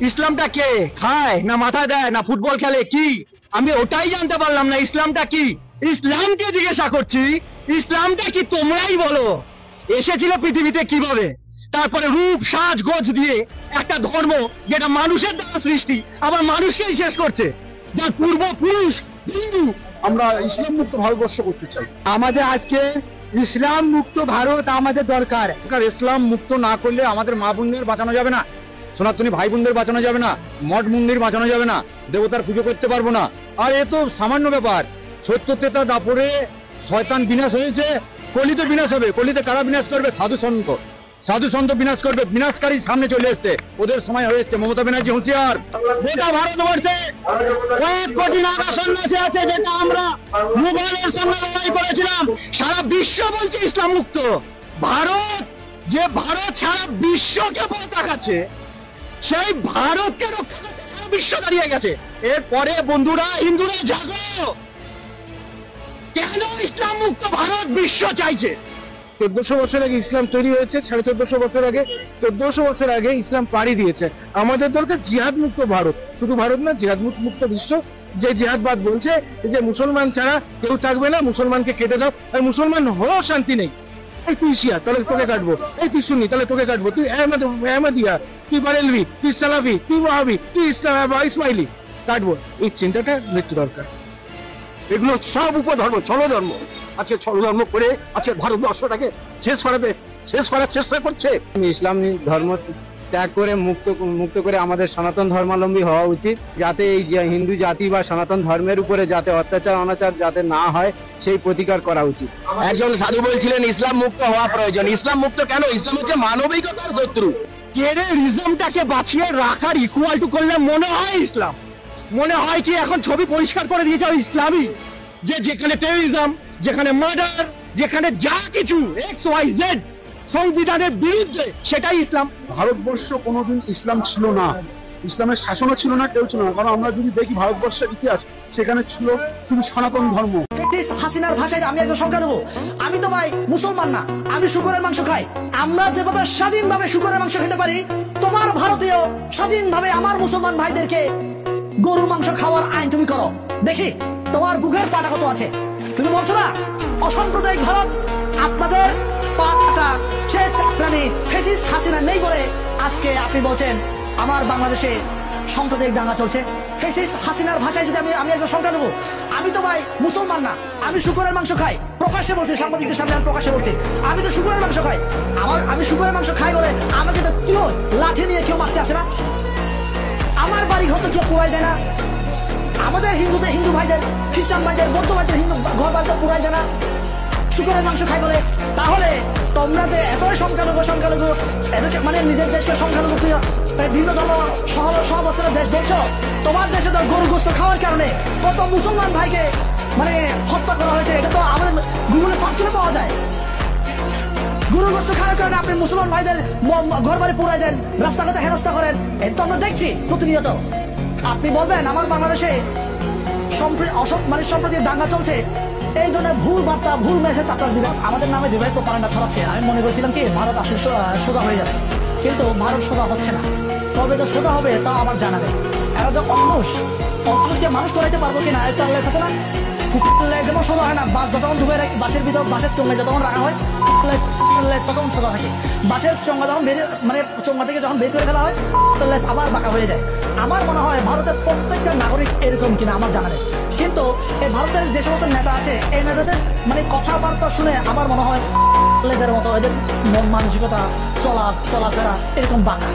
ইসলামটা কে খায় না মাথা দেয় না ফুটবল খেলে কি আমি ওটাই জানতে পারলাম না। ইসলামটা কি? ইসলামকে জিজ্ঞাসা করছি ইসলামটা কি তোমরাই বলো। এসেছিল পৃথিবীতে কিভাবে, তারপরে রূপ সাজ গোজ দিয়ে একটা ধর্ম যেটা মানুষের দ্বারা সৃষ্টি আবার মানুষকেই শেষ করছে, যার পূর্বপুরুষ হিন্দু। আমরা ইসলাম মুক্ত ভারতবর্ষ করতে চাই। আমাদের আজকে ইসলাম মুক্ত ভারত আমাদের দরকার। ইসলাম মুক্ত না করলে আমাদের মা বোনদের বাঁচানো যাবে না, সনাতনী ভাই বোনদের বাঁচানো যাবে না, মঠ মন্দির বাঁচানো যাবে না, দেবতার পুজো করতে পারবো না। আর এ তো সামান্য ব্যাপার। সত্য তেতা দাপরে শয়তান বিনাশ হয়েছে, কলিতে বিনাশ হবে। কলিতে কারা বিনাশ করবে? সাধু সন্ত। সাধু সন্ত বিনাশ করবে। বিনাশকারী সামনে চলে এসছে, ওদের সময় হয়ে এসছে। মমতা ব্যানার্জি হুঁশিয়ার। গোটা ভারতবর্ষে 1 কোটি নাগা সন্ন্যাসী আছে, যেটা আমরা মুঘলের সঙ্গে লড়াই করেছিলাম। সারা বিশ্ব বলছে ইসলাম মুক্ত ভারত। যে ভারত সারা বিশ্বকে পথ দেখাচ্ছে, সেই ভারতকে রক্ষা করতে সারা বিশ্ব দাঁড়িয়ে গেছে। এরপরে বন্ধুরা হিন্দুরা জাগো, কেন ইসলাম মুক্ত ভারত বিশ্ব চাইছে? 1400 বছর আগে ইসলাম তৈরি হয়েছে, 1450 বছর আগে, 1400 বছর আগে ইসলাম পাড়ি দিয়েছে। আমাদের দরকার জিহাদ মুক্ত ভারত, শুধু ভারত না, জিহাদ মুক্ত বিশ্ব। যে জিহাদবাদ বলছে যে মুসলমান ছাড়া কেউ থাকবে না, মুসলমানকে কেটে দাও, আর মুসলমান হলেও শান্তি নেই। এই তুই শিয়া, তাহলে তোকে কাটবো। এই তুই সুন্নি, তাহলে তোকে কাটবো। তুই আহমদিয়া, তুই বারেলভি, তুই সালাফি, তুই ওয়াহাবি, তুই ইসমাইলি, কাটবো। এই চিন্তাটা মৃত্যু দরকার। এগুলো সব উপধর্ম, ছলধর্ম। আজকে ছলধর্ম করে আজকে ভারতবর্ষটাকে শেষ করার চেষ্টা করছে। ইসলাম ধর্ম ত্যাগ করে মুক্ত করে আমাদের সনাতন ধর্মাবলম্বী হওয়া উচিত, যাতে এই হিন্দু জাতি বা সনাতন ধর্মের উপরে যাতে অত্যাচার অনাচার যাতে না হয় সেই প্রতিকার করা উচিত। একজন সাধু বলছিলেন ইসলাম মুক্ত হওয়া প্রয়োজন। ইসলাম মুক্ত কেন? ইসলাম হচ্ছে মানবিকতার শত্রু। টেররিজমটাকে বাঁচিয়ে রাখার ইকুয়াল টু করলে মনে হয় ইসলাম। মনে হয় কি এখন ছবি পরিষ্কার করে দিয়েছে ইসলামই, যে যেখানে টেররিজম, যেখানে মার্ডার, যেখানে যা কিছু XYZ সংবিধানের বিরুদ্ধে, সেটাই ইসলাম। ভারতবর্ষ কোনোদিন ইসলাম ছিল না, ইসলামের শাসনও ছিল না, কেউ ছিল না। কারণ আমরা যদি দেখি ভারতবর্ষের ইতিহাস, সেখানে ছিল শুধু সনাতন ধর্ম। হাসিনার ভাষায় আমি একজন সংখ্যালঘু, আমি তো ভাই মুসলমান না, আমি শুকরের মাংস খাই। আমরা যেভাবে স্বাধীনভাবে শুকরের মাংস খেতে পারি, তোমার ভারতীয় স্বাধীনভাবে আমার মুসলমান ভাইদেরকে গরুর মাংস খাওয়ার আইন তুমি করো, দেখি তোমার বুকের পাটা কত আছে। তুমি বলছো না অসাম্প্রদায়িক ভারত, আপনাদের পাটা সে প্রাণী ফ্যাসিস্ট হাসিনা নেই বলে আজকে আপনি বলছেন আমার বাংলাদেশে সাম্প্রদায়িক দাঙ্গা চলছে। ফ্যাসিস্ট হাসিনার ভাষায় যদি আমি একজন সংখ্যালঘু, আমি তো ভাই মুসলমান না, আমি শুকরের মাংস খাই। প্রকাশ্যে বলছি, সাংবাদিকদের সামনে আমি প্রকাশ্যে বলছি, আমি তো শুকরের মাংস খাই। আমি শুকরের মাংস খাই বলে আমাকে তো কেউ লাঠি নিয়ে কেউ মারতে আসে না, আমার বাড়ি ঘর তো কেউ পুরাই দেয় না, আমাদের হিন্দু ভাইদের, খ্রিস্টান ভাইদের, বৌদ্ধ ভাইদের হিন্দু ঘর বাড়িতে পুরাই দেয় না শুকরের মাংস খাই বলে। তাহলে তোমরা যে এতই সংখ্যালঘু মানে নিজের দেশকে সংখ্যালঘু বিভিন্ন ধর্ম সহবস্থানের দেশ বলছো, তোমার দেশে তো গরু গোস্ত খাওয়ার কারণে কত মুসলমান ভাইকে মানে হত্যা করা হয়েছে। এটা তো আমাদের গুগলে সার্চ করে পাওয়া যায়। গরু গোস্ত খাওয়ার কারণে আপনি মুসলমান ভাইদের ঘর বাড়ি পুরাই দেন, রাস্তাঘাটে হেনস্থা করেন, এটা তো আমরা দেখছি প্রতিনিয়ত। আপনি বলবেন আমার বাংলাদেশে মানে সম্প্রতি দাঙ্গা চলছে, এই ধরনের ভুল বার্তা, ভুল মেসেজ আপনারা দিবেন, আমাদের নামে যেভাবে প্রপাগান্ডা ছড়াচ্ছে। আমি মনে করেছিলাম কি ভারত আসলে সোজা হয়ে যাবে, কিন্তু ভারত সোজা হচ্ছে না। তবে তো সোজা হবে তা আমার জানা নেই। এরা যে অমানুষকে মানুষ করাইতে পারবো কিনা একটা লেস আছে না, যেমন সোজা হয় না, বাস যতক্ষণ ডুবে বাসের ভিতর বাসের চোঙে যতক্ষণ রাখা হয় ততক্ষণ সোজা থাকে, বাসের চোঙা যখন মানে চোঙা থেকে যখন বের করে ফেলা হয় লেস আবার বাঁকা হয়ে যায়। আমার মনে হয় ভারতের প্রত্যেকটা নাগরিক এরকম কিনা আমার জানা নেই, কিন্তু এই ভারতের যে সমস্ত নেতা আছে এই নেতাদের মানে কথাবার্তা শুনে আমার মনে হয় লেজের মতো এদের মন মানসিকতা চলাফেরা এরকম বাঁকা।